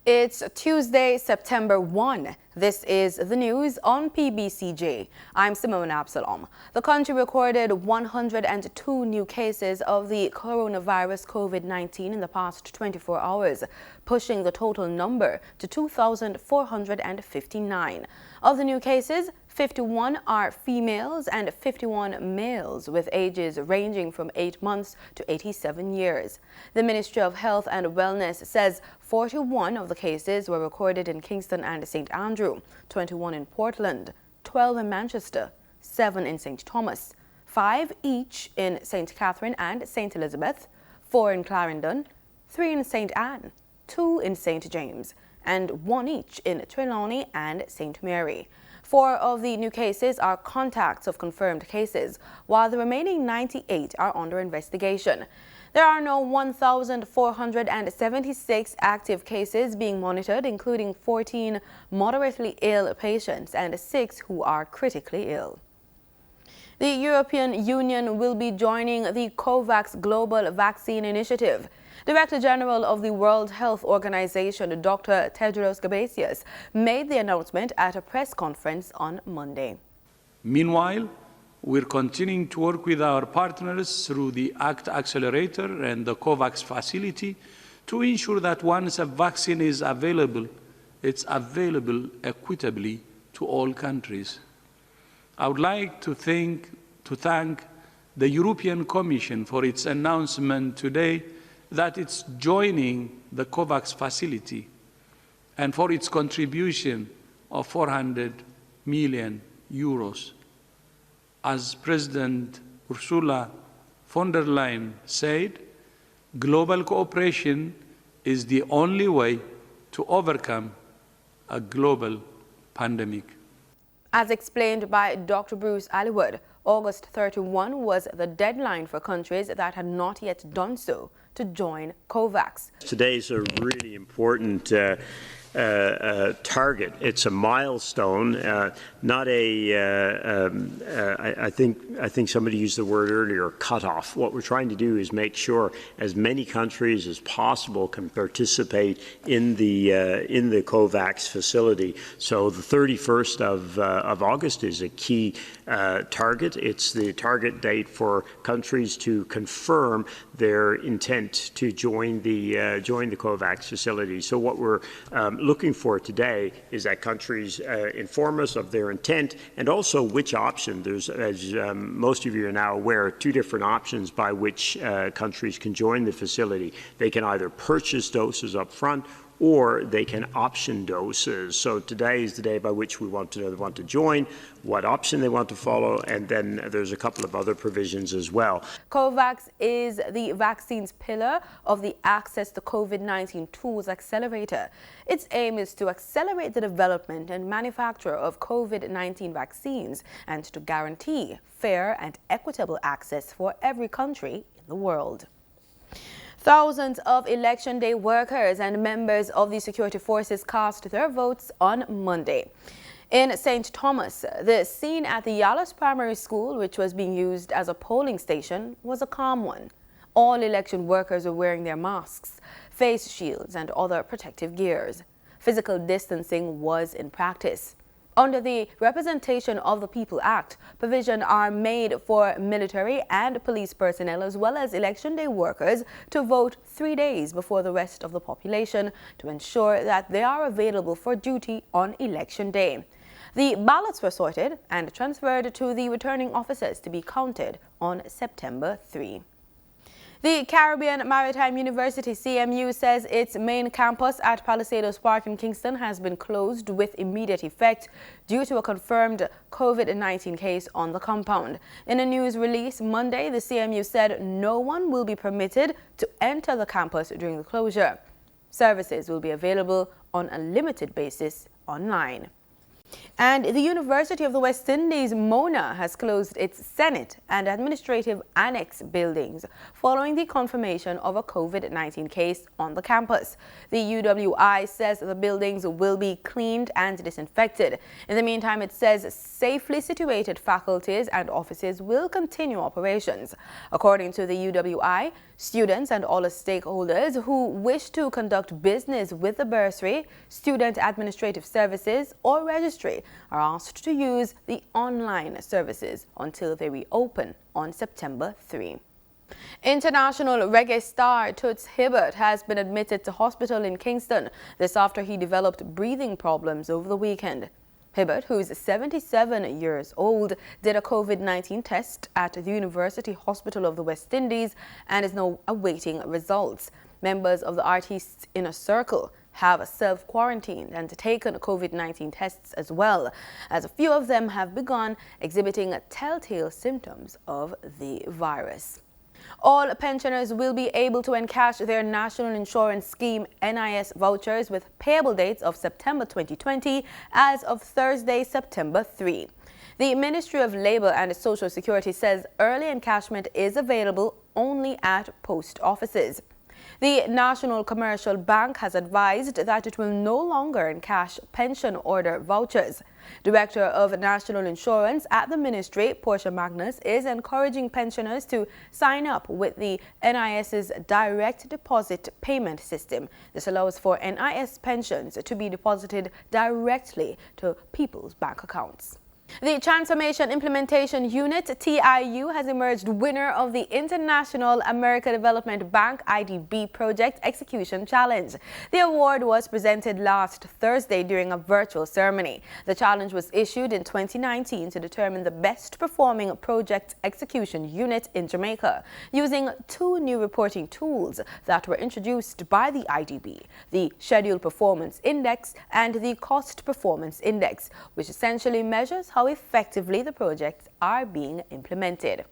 It's Tuesday, September 1. This is the news on PBCJ. I'm Simone Absalom. The country recorded 102 new cases of the coronavirus COVID-19 in the past 24 hours, pushing the total number to 2,459. Of the new cases, 51 are females and 51 males with ages ranging from 8 months to 87 years. The Ministry of Health and Wellness says 41 of the cases were recorded in Kingston and St. Andrew, 21 in Portland, 12 in Manchester, 7 in St. Thomas, 5 each in St. Catherine and St. Elizabeth, 4 in Clarendon, 3 in St. Anne, 2 in St. James, and 1 each in Trelawney and St. Mary. 4 of the new cases are contacts of confirmed cases, while the remaining 98 are under investigation. There are now 1,476 active cases being monitored, including 14 moderately ill patients and 6 who are critically ill. The European Union will be joining the COVAX Global Vaccine Initiative. Director General of the World Health Organization, Dr. Tedros Ghebreyesus, made the announcement at a press conference on Monday. Meanwhile, we're continuing to work with our partners through the ACT Accelerator and the COVAX facility to ensure that once a vaccine is available, it's available equitably to all countries. I would like to thank the European Commission for its announcement today that it's joining the COVAX facility and for its contribution of 400 million euros. As President Ursula von der Leyen said, global cooperation is the only way to overcome a global pandemic. As explained by Dr. Bruce Allywood, August 31 was the deadline for countries that had not yet done so to join COVAX. Today's a really important target. It's a milestone, not a. I think somebody used the word earlier, cutoff. What we're trying to do is make sure as many countries as possible can participate in the COVAX facility. So the 31st of August is a key target. It's the target date for countries to confirm their intent to join the COVAX facility. So what we're looking for today is that countries inform us of their intent and also which option. There's, as most of you are now aware, 2 different options by which countries can join the facility. They can either purchase doses up front or they can option doses. So today is the day by which we want to know they want to join, what option they want to follow, and then there's a couple of other provisions as well. COVAX is the vaccines pillar of the Access to COVID-19 Tools Accelerator. Its aim is to accelerate the development and manufacture of COVID-19 vaccines and to guarantee fair and equitable access for every country in the world. Thousands of Election Day workers and members of the security forces cast their votes on Monday. In St. Thomas, the scene at the Yallas Primary School, which was being used as a polling station, was a calm one. All election workers were wearing their masks, face shields, and other protective gears. Physical distancing was in practice. Under the Representation of the People Act, provisions are made for military and police personnel as well as Election Day workers to vote 3 days before the rest of the population to ensure that they are available for duty on Election Day. The ballots were sorted and transferred to the returning officers to be counted on September 3. The Caribbean Maritime University CMU says its main campus at Palisadoes Park in Kingston has been closed with immediate effect due to a confirmed COVID-19 case on the compound. In a news release Monday, the CMU said no one will be permitted to enter the campus during the closure. Services will be available on a limited basis online. And the University of the West Indies, Mona, has closed its Senate and Administrative Annex buildings following the confirmation of a COVID-19 case on the campus. The UWI says the buildings will be cleaned and disinfected. In the meantime, it says safely situated faculties and offices will continue operations. According to the UWI, students and all stakeholders who wish to conduct business with the bursary, student administrative services, or registry are asked to use the online services until they reopen on September 3. International reggae star Toots Hibbert has been admitted to hospital in Kingston. This after he developed breathing problems over the weekend. Hibbert, who is 77 years old, did a COVID-19 test at the University Hospital of the West Indies and is now awaiting results. Members of the artist's inner circle have self-quarantined and taken COVID-19 tests as well, as a few of them have begun exhibiting telltale symptoms of the virus. All pensioners will be able to encash their National Insurance Scheme NIS vouchers with payable dates of September 2020 as of Thursday, September 3. The Ministry of Labour and Social Security says early encashment is available only at post offices. The National Commercial Bank has advised that it will no longer encash pension order vouchers. Director of National Insurance at the Ministry, Portia Magnus, is encouraging pensioners to sign up with the NIS's direct deposit payment system. This allows for NIS pensions to be deposited directly to people's bank accounts. The Transformation Implementation Unit, TIU, has emerged winner of the International America Development Bank IDB Project Execution Challenge. The award was presented last Thursday during a virtual ceremony. The challenge was issued in 2019 to determine the best performing project execution unit in Jamaica, using two new reporting tools that were introduced by the IDB, the Schedule Performance Index and the Cost Performance Index, which essentially measures how effectively the projects are being implemented.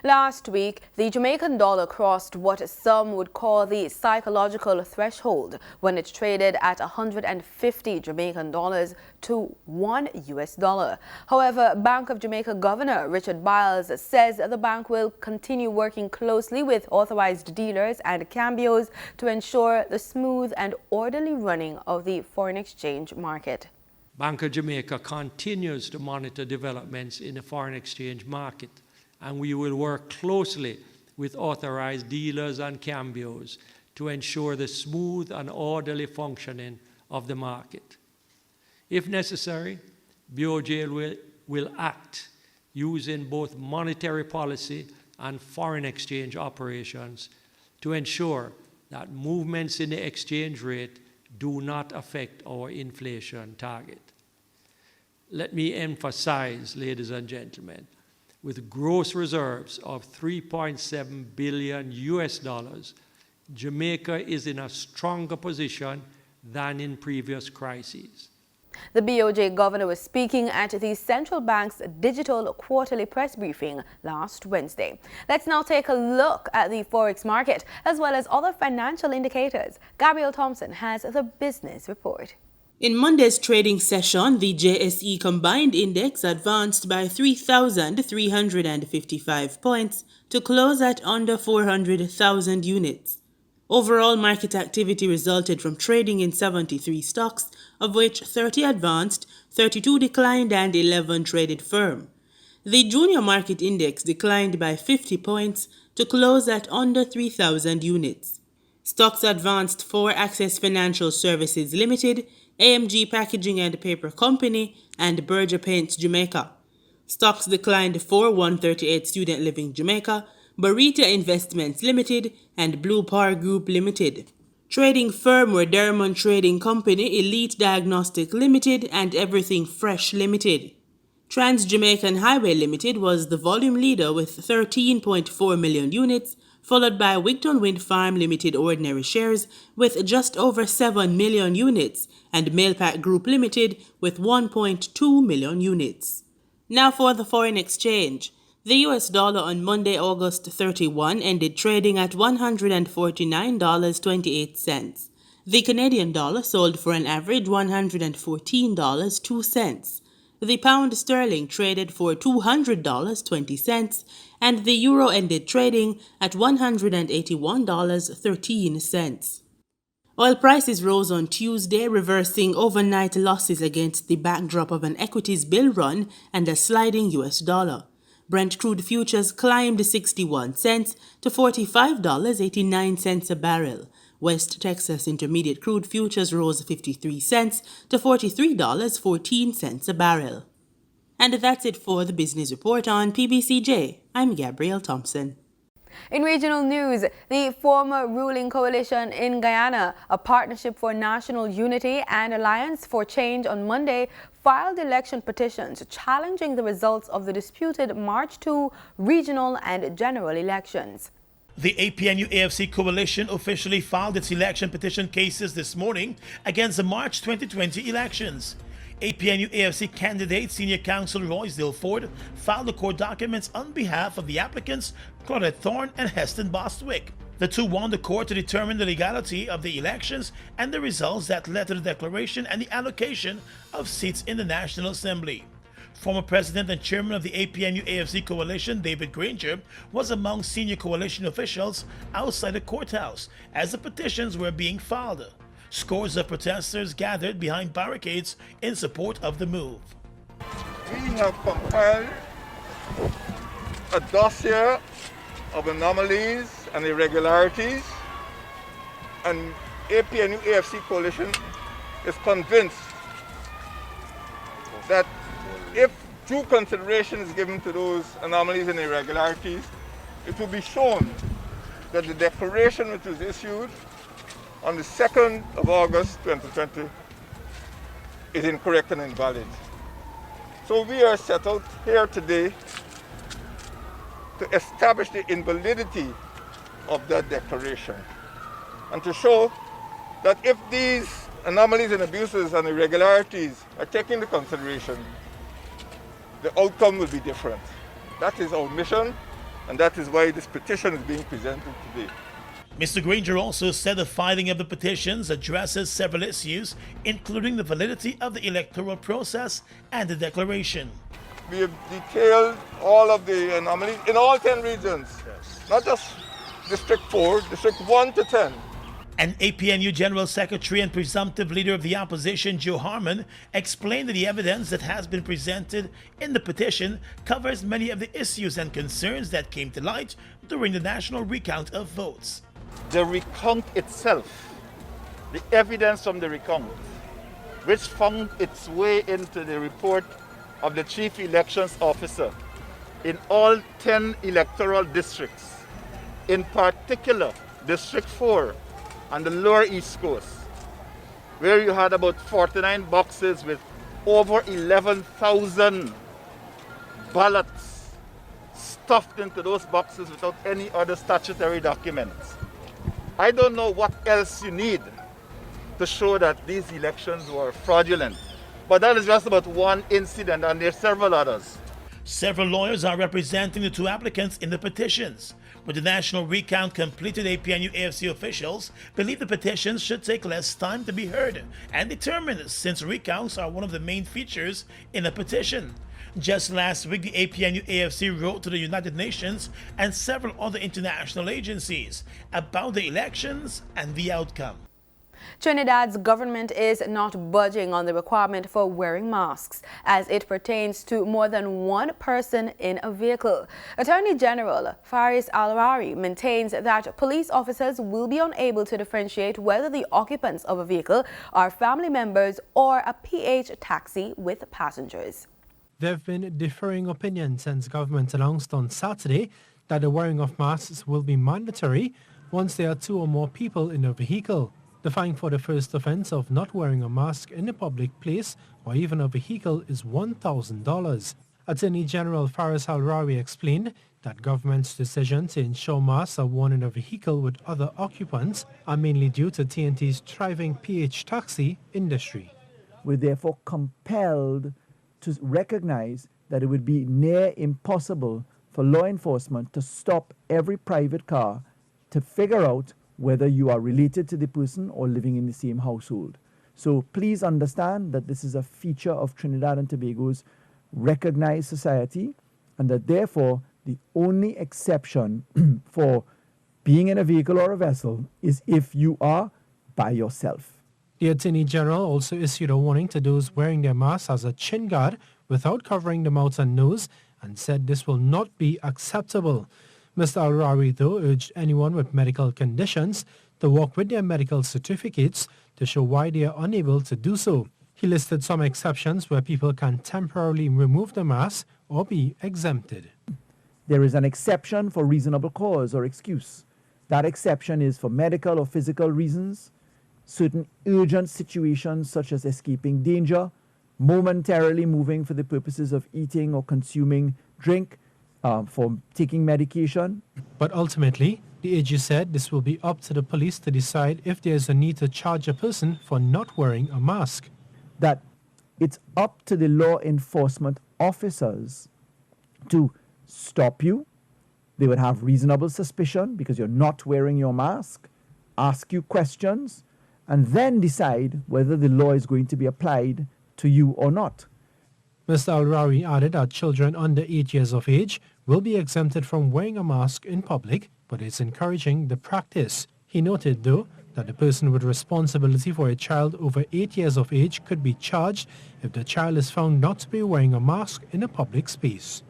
Last week, the Jamaican dollar crossed what some would call the psychological threshold when it traded at 150 Jamaican dollars to $1. However, Bank of Jamaica Governor Richard Biles says the bank will continue working closely with authorized dealers and cambios to ensure the smooth and orderly running of the foreign exchange market. Bank of Jamaica continues to monitor developments in the foreign exchange market, and we will work closely with authorized dealers and cambios to ensure the smooth and orderly functioning of the market. If necessary, BOJ will act using both monetary policy and foreign exchange operations to ensure that movements in the exchange rate do not affect our inflation target. Let me emphasize, ladies and gentlemen, with gross reserves of $3.7 billion, Jamaica is in a stronger position than in previous crises. The BOJ governor was speaking at the central bank's digital quarterly press briefing last Wednesday. Let's now take a look at the forex market as well as other financial indicators. Gabrielle Thompson has the business report. In Monday's trading session, the JSE Combined Index advanced by 3,355 points to close at under 400,000 units. Overall market activity resulted from trading in 73 stocks, of which 30 advanced, 32 declined and 11 traded firm. The Junior Market Index declined by 50 points to close at under 3,000 units. Stocks advanced for Access Financial Services Limited, AMG Packaging and Paper Company, and Berger Paints Jamaica. Stocks declined for 138 Student Living Jamaica, Barita Investments Limited, and Blue Power Group Limited. Trading firm were Dermond Trading Company, Elite Diagnostic Limited, and Everything Fresh Limited. Trans Jamaican Highway Limited was the volume leader with 13.4 million units, followed by Wigton Wind Farm Limited ordinary shares with just over 7 million units, and Mailpack Group Limited with 1.2 million units. Now for the foreign exchange. The US dollar on Monday, August 31 ended trading at $149.28. The Canadian dollar sold for an average $114.02. The pound sterling traded for $200.20, and the euro ended trading at $181.13. Oil prices rose on Tuesday, reversing overnight losses against the backdrop of an equities bull run and a sliding US dollar. Brent crude futures climbed 61 cents to $45.89 a barrel. West Texas Intermediate crude futures rose 53 cents to $43.14 a barrel. And that's it for the Business Report on PBCJ. I'm Gabrielle Thompson. In regional news, the former ruling coalition in Guyana, a Partnership for National Unity and Alliance for Change, on Monday filed election petitions challenging the results of the disputed March 2 regional and general elections. The APNU-AFC coalition officially filed its election petition cases this morning against the March 2020 elections. APNU-AFC candidate Senior Counsel Royce Dilford filed the court documents on behalf of the applicants Claudette Thorne and Heston Bostwick. The two won the court to determine the legality of the elections and the results that led to the declaration and the allocation of seats in the National Assembly. Former President and Chairman of the APNU-AFC coalition, David Granger, was among senior coalition officials outside the courthouse as the petitions were being filed. Scores of protesters gathered behind barricades in support of the move. We have compiled a dossier of anomalies and irregularities, and APNU-AFC coalition is convinced that if due consideration is given to those anomalies and irregularities, it will be shown that the declaration which was issued on the 2nd of August 2020 is incorrect and invalid. So we are set out here today to establish the invalidity of that declaration and to show that if these anomalies and abuses and irregularities are taken into consideration, the outcome will be different. That is our mission, and that is why this petition is being presented today. Mr. Granger also said the filing of the petitions addresses several issues, including the validity of the electoral process and the declaration. We have detailed all of the anomalies in all 10 regions, not just District 4, District 1 to 10. An APNU General Secretary and presumptive leader of the opposition, Joe Harmon, explained that the evidence that has been presented in the petition covers many of the issues and concerns that came to light during the national recount of votes. The recount itself, the evidence from the recount, which found its way into the report of the Chief Elections Officer in all 10 electoral districts, in particular District 4 on the Lower East Coast, where you had about 49 boxes with over 11,000 ballots stuffed into those boxes without any other statutory documents. I don't know what else you need to show that these elections were fraudulent, but that is just about one incident, and there are several others. Several lawyers are representing the two applicants in the petitions. With the national recount completed, APNU-AFC officials believe the petitions should take less time to be heard and determined, since recounts are one of the main features in a petition. Just last week, the APNU-AFC wrote to the United Nations and several other international agencies about the elections and the outcome. Trinidad's government is not budging on the requirement for wearing masks as it pertains to more than one person in a vehicle. Attorney General Faris Al-Rari maintains that police officers will be unable to differentiate whether the occupants of a vehicle are family members or a PH taxi with passengers. There have been differing opinions since government announced on Saturday that the wearing of masks will be mandatory once there are two or more people in a vehicle. The fine for the first offence of not wearing a mask in a public place or even a vehicle is $1,000. Attorney General Faris Al-Rari explained that government's decision to ensure masks are worn in a vehicle with other occupants are mainly due to TNT's thriving PH taxi industry. We're therefore compelled to recognize that it would be near impossible for law enforcement to stop every private car to figure out whether you are related to the person or living in the same household. So please understand that this is a feature of Trinidad and Tobago's recognized society, and that therefore the only exception for being in a vehicle or a vessel is if you are by yourself. The Attorney General also issued a warning to those wearing their masks as a chin guard without covering the mouth and nose, and said this will not be acceptable. Mr. Al-Rawi, though, urged anyone with medical conditions to walk with their medical certificates to show why they are unable to do so. He listed some exceptions where people can temporarily remove the mask or be exempted. There is an exception for reasonable cause or excuse. That exception is for medical or physical reasons, certain urgent situations such as escaping danger, momentarily moving for the purposes of eating or consuming drink, for taking medication. But ultimately, the AG said this will be up to the police to decide if there is a need to charge a person for not wearing a mask. That it's up to the law enforcement officers to stop you. They would have reasonable suspicion because you're not wearing your mask, ask you questions, and then decide whether the law is going to be applied to you or not. Mr. Al-Rawi added that children under 8 years of age will be exempted from wearing a mask in public, but is encouraging the practice. He noted, though, that the person with responsibility for a child over 8 years of age could be charged if the child is found not to be wearing a mask in a public space.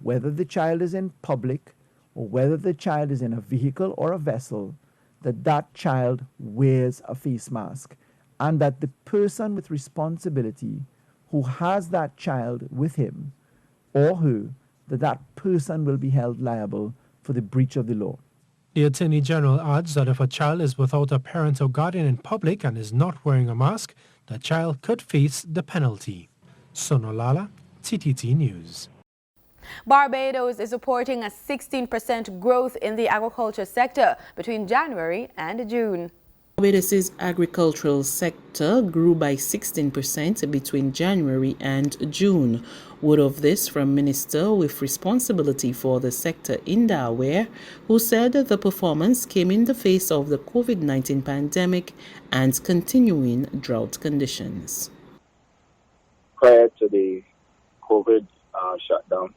Whether the child is in public or whether the child is in a vehicle or a vessel, that child wears a face mask, and that the person with responsibility who has that child with him or her, that person will be held liable for the breach of the law. The Attorney General adds that if a child is without a parent or guardian in public and is not wearing a mask, the child could face the penalty. Sonolala, TTT News. Barbados is reporting a 16% growth in the agriculture sector between January and June. Barbados' agricultural sector grew by 16% between January and June. Word of this from Minister with responsibility for the sector in Tallawahs, who said the performance came in the face of the COVID-19 pandemic and continuing drought conditions. Prior to the COVID shutdown,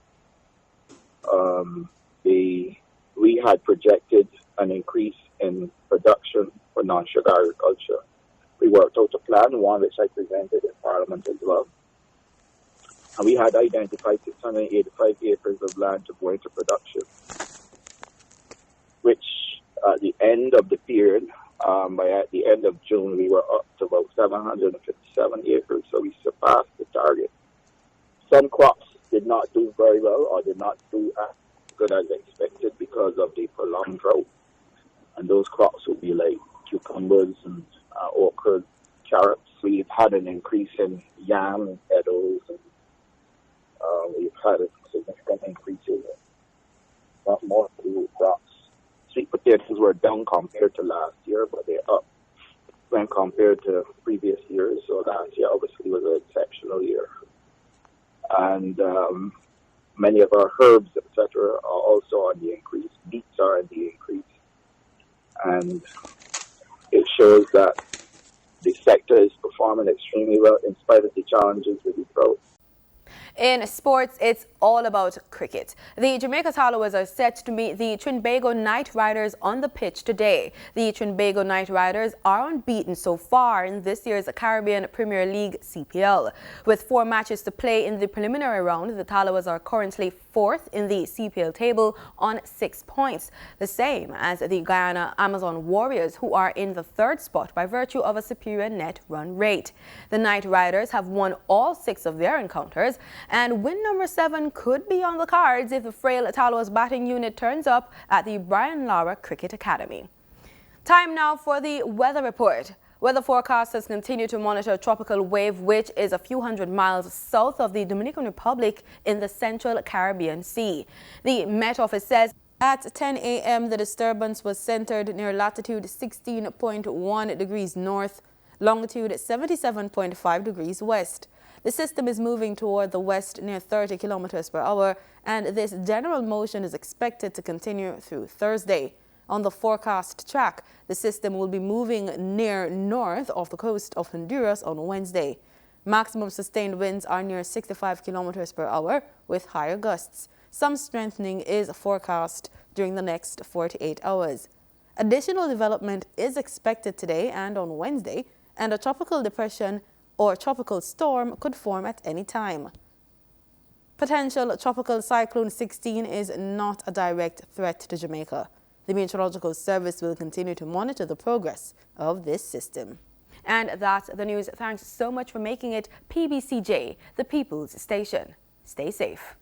we had projected an increase in production for non-sugar agriculture. We worked out a plan, one which I presented in Parliament as well. And we had identified 685 acres of land to go into production, which at the end of the period, at the end of June, we were up to about 757 acres, so we surpassed the target. Some crops did not do very well or did not do as good as expected because of the prolonged drought. And those crops would be like cucumbers and okra, carrots. We've had an increase in yam and edibles, and we've had a significant increase in not more food crops. Sweet potatoes were down compared to last year, but they're up when compared to previous years. So last year obviously was an exceptional year. And many of our herbs, etc., are also on the increase. Beets are on the increase. And it shows that the sector is performing extremely well in spite of the challenges with the drought. In sports, it's all about cricket. The Jamaica Tallawahs are set to meet the Trinbago Knight Riders on the pitch today. The Trinbago Knight Riders are unbeaten so far in this year's Caribbean Premier League CPL. With 4 matches to play in the preliminary round, the Tallawahs are currently 4th in the CPL table on 6 points, the same as the Guyana Amazon Warriors, who are in the 3rd spot by virtue of a superior net run rate. The Knight Riders have won all 6 of their encounters, and win number 7 could be on the cards if the frail Tallawahs batting unit turns up at the Brian Lara Cricket Academy. Time now for the weather report. Weather forecasters continue to monitor a tropical wave which is a few hundred miles south of the Dominican Republic in the central Caribbean Sea. The Met Office says at 10 a.m. the disturbance was centered near latitude 16.1 degrees north, longitude 77.5 degrees west. The system is moving toward the west near 30 kilometers per hour, and this general motion is expected to continue through Thursday. On the forecast track, the system will be moving near north of the coast of Honduras on Wednesday. Maximum sustained winds are near 65 kilometers per hour with higher gusts. Some strengthening is forecast during the next 48 hours. Additional development is expected today and on Wednesday, and a tropical depression or tropical storm could form at any time. Potential tropical cyclone 16 is not a direct threat to Jamaica. The Meteorological Service will continue to monitor the progress of this system. And that's the news. Thanks so much for making it PBCJ, the People's Station. Stay safe.